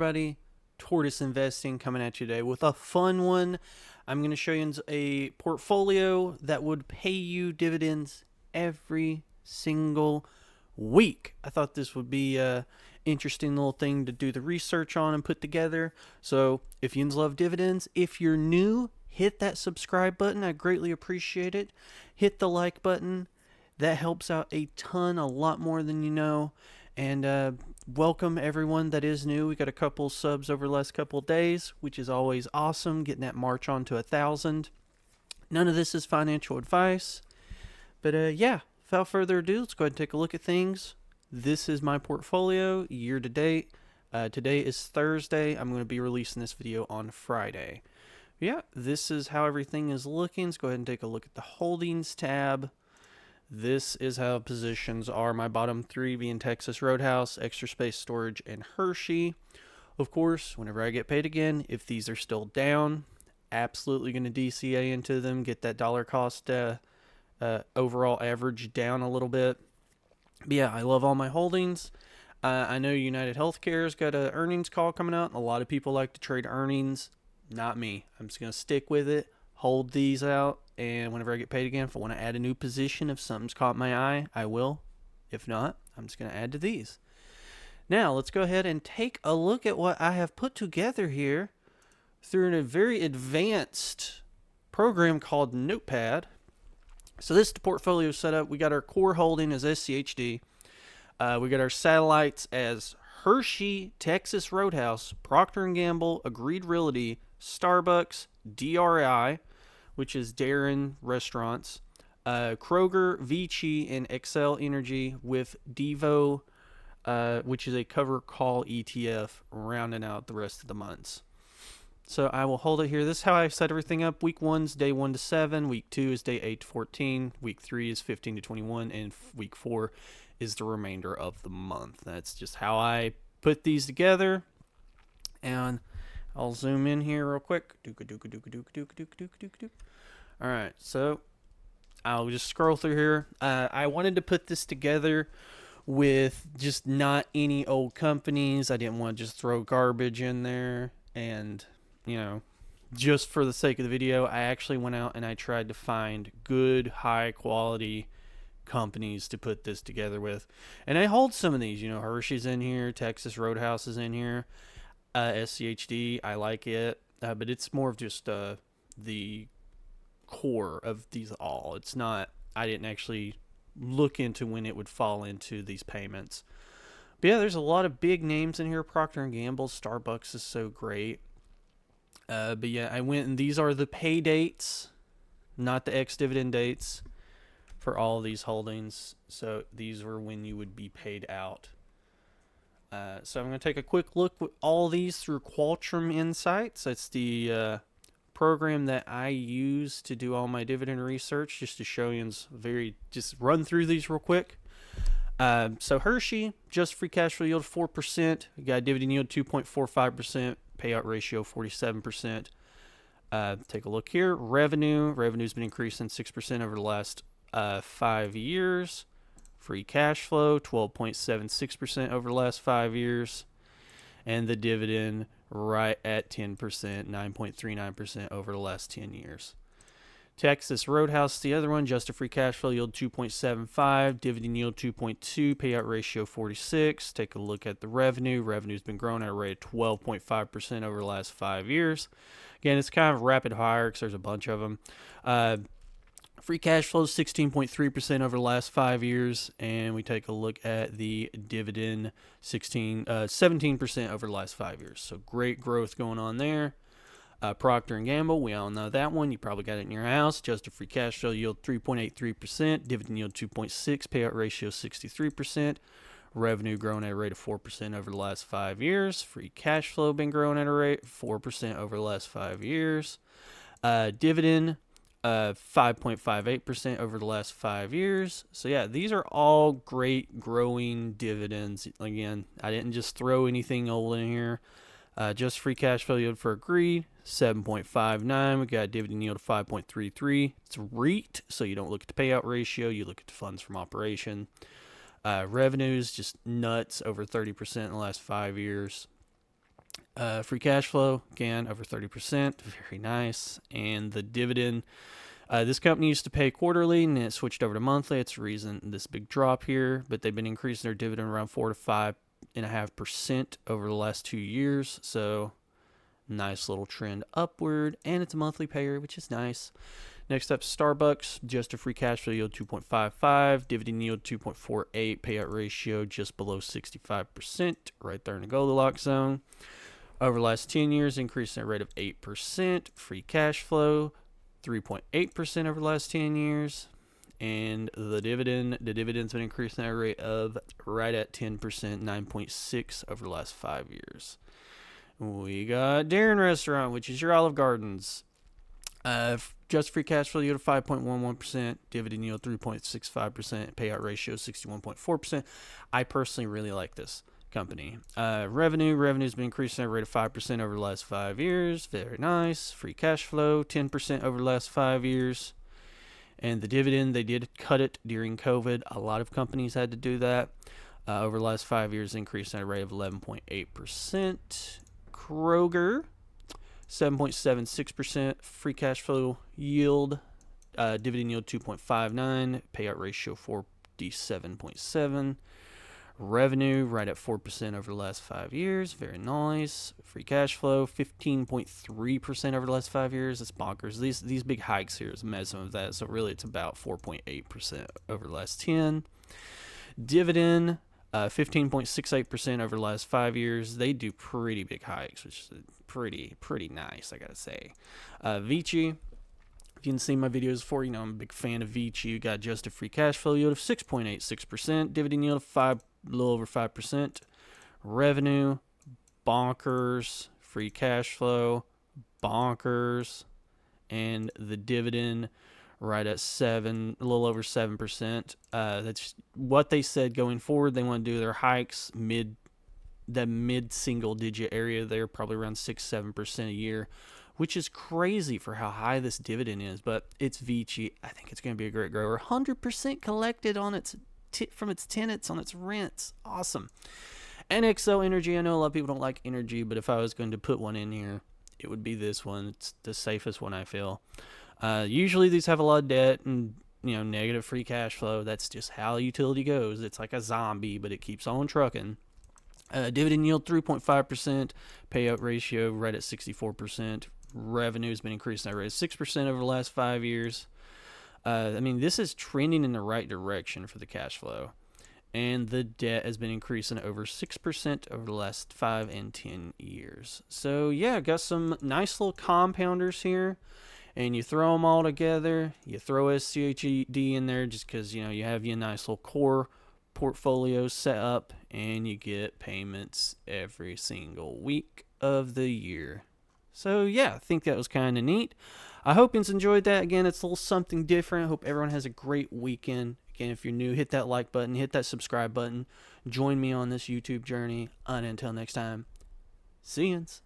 everybody? Tortoise Investing coming at you today with a fun one. I'm going to show you a portfolio that would pay you dividends every single week. I thought this would be a interesting little thing to do the research on and put together. So if you love dividends, if you're new, hit that subscribe button. I greatly appreciate it. Hit the like button. That helps out a ton, a lot more than you know. And welcome everyone that is new. We got a couple subs over the last couple days, which is always awesome. Getting that march on to 1,000. None of this is financial advice. But yeah, without further ado, let's go ahead and take a look at things. This is my portfolio year to date. Today is Thursday. I'm going to be releasing this video on Friday. Yeah, this is how everything is looking. Let's go ahead and take a look at the holdings tab. This is how positions are. My bottom three being Texas Roadhouse, Extra Space Storage, and Hershey. Of course, whenever I get paid again, if these are still down, absolutely going to DCA into them, get that dollar cost overall average down a little bit. But yeah, I love all my holdings. I know United Healthcare's got an earnings call coming out. A lot of people like to trade earnings. Not me. I'm just going to stick with it, hold these out, and whenever I get paid again, if I want to add a new position, if something's caught my eye, I will. If not, I'm just going to add to these. Now, let's go ahead and take a look at what I have put together here through a very advanced program called Notepad. So this is the portfolio setup. We got our core holding as SCHD. We got our satellites as Hershey, Texas Roadhouse, Procter & Gamble, Agreed Realty, Starbucks, DRI, which is Darren Restaurants, Kroger, Vici, and Excel Energy with Devo, which is a cover call ETF, rounding out the rest of the months. So I will hold it here. This is how I set everything up. Week 1's day 1 to 7. Week 2 is day 8 to 14. Week 3 is 15 to 21. And week 4 is the remainder of the month. That's just how I put these together. And I'll zoom in here real quick. All right, so I'll just scroll through here. I wanted to put this together with just not any old companies. I didn't want to just throw garbage in there. And, you know, just for the sake of the video, I actually went out and I tried to find good, high quality companies to put this together with. And I hold some of these. You know, Hershey's in here, Texas Roadhouse is in here. SCHD, I like it, but it's more of just the core of these all. It's not, I didn't actually look into when it would fall into these payments. But yeah, there's a lot of big names in here. Procter & Gamble, Starbucks is so great. But yeah, I went and these are the pay dates, not the ex-dividend dates for all of these holdings. So these were when you would be paid out. So I'm going to take a quick look at all these through Qualtrim Insights. That's the program that I use to do all my dividend research, just to show you just run through these real quick. So Hershey, just free cash flow yield 4%. We got dividend yield 2.45%, payout ratio 47%. Take a look here. Revenue's been increasing 6% over the last 5 years. Free cash flow, 12.76% over the last 5 years. And the dividend right at 10%, 9.39% over the last 10 years. Texas Roadhouse, the other one, just a free cash flow yield 2.75, dividend yield 2.2, payout ratio 46. Take a look at the revenue. Revenue's been growing at a rate of 12.5% over the last 5 years. Again, it's kind of rapid fire because there's a bunch of them. Free cash flow is 16.3% over the last 5 years, and we take a look at the dividend, 17% over the last 5 years. So great growth going on there. Procter & Gamble, we all know that one. You probably got it in your house. Just a free cash flow yield 3.83%, dividend yield 2.6, payout ratio 63%. Revenue growing at a rate of 4% over the last 5 years. Free cash flow been growing at a rate of 4% over the last 5 years. Dividend 5.58% over the last 5 years. So yeah, these are all great growing dividends. Again, I didn't just throw anything old in here. Just free cash flow yield for Agreed, 7.59. We got a dividend yield of 5.33. It's REIT, so you don't look at the payout ratio, you look at the funds from operation. Revenues just nuts, over 30% in the last 5 years. Free cash flow, again, over 30%. Very nice. And the dividend, this company used to pay quarterly and it switched over to monthly. It's the reason this big drop here, but they've been increasing their dividend around 4 to 5.5% over the last 2 years. So nice little trend upward, and it's a monthly payer, which is nice. Next up, Starbucks, just a free cash flow yield 2.55, dividend yield 2.48, payout ratio just below 65%, right there in the Goldilocks zone. Over the last 10 years, increasing at a rate of 8%, free cash flow 3.8% over the last 10 years. And the dividend's been increasing at a rate of right at 10%, 9.6 over the last 5 years. We got Darren Restaurant, which is your Olive Gardens. Just free cash flow yield of 5.11%, dividend yield 3.65%, payout ratio 61.4%. I personally really like this company. Revenue's been increasing at a rate of 5% over the last 5 years. Very nice. Free cash flow 10% over the last 5 years. And the dividend, they did cut it during COVID. A lot of companies had to do that. Over the last 5 years, increasing at a rate of 11.8%. Kroger, 7.76% free cash flow yield, dividend yield 2.59, payout ratio 47.7. Revenue right at 4% over the last 5 years. Very nice. Free cash flow 15.3% over the last 5 years. That's bonkers. These big hikes here is messing with that. So really it's about 4.8% over the last 10. Dividend 15.68% over the last 5 years. They do pretty big hikes, which is pretty nice, I gotta say. Vici, if you didn't see my videos before, you know I'm a big fan of Vici. You got just a free cash flow yield of 6.86%, dividend yield of a little over 5%, revenue bonkers, free cash flow bonkers, and the dividend right at a little over 7%. That's what they said going forward. They want to do their hikes mid single digit area there, probably around 6-7% a year, which is crazy for how high this dividend is. But it's Vici. I think it's going to be a great grower. 100% collected on its from its tenants on its rents. Awesome. NXO Energy. I know a lot of people don't like energy, but if I was going to put one in here, it would be this one. It's the safest one, I feel. Usually these have a lot of debt and negative free cash flow. That's just how a utility goes. It's like a zombie, but it keeps on trucking. Dividend yield 3.5%, payout ratio right at 64%. Revenue has been increasing at a rate of 6% over the last 5 years. This is trending in the right direction for the cash flow. And the debt has been increasing over 6% over the last 5 and 10 years. So, yeah, got some nice little compounders here. And you throw them all together. You throw SCHED in there just because, you have your nice little core portfolio set up. And you get payments every single week of the year. So, yeah, I think that was kind of neat. I hope you enjoyed that. Again, it's a little something different. I hope everyone has a great weekend. Again, if you're new, hit that like button, hit that subscribe button. Join me on this YouTube journey. And until next time, see yous.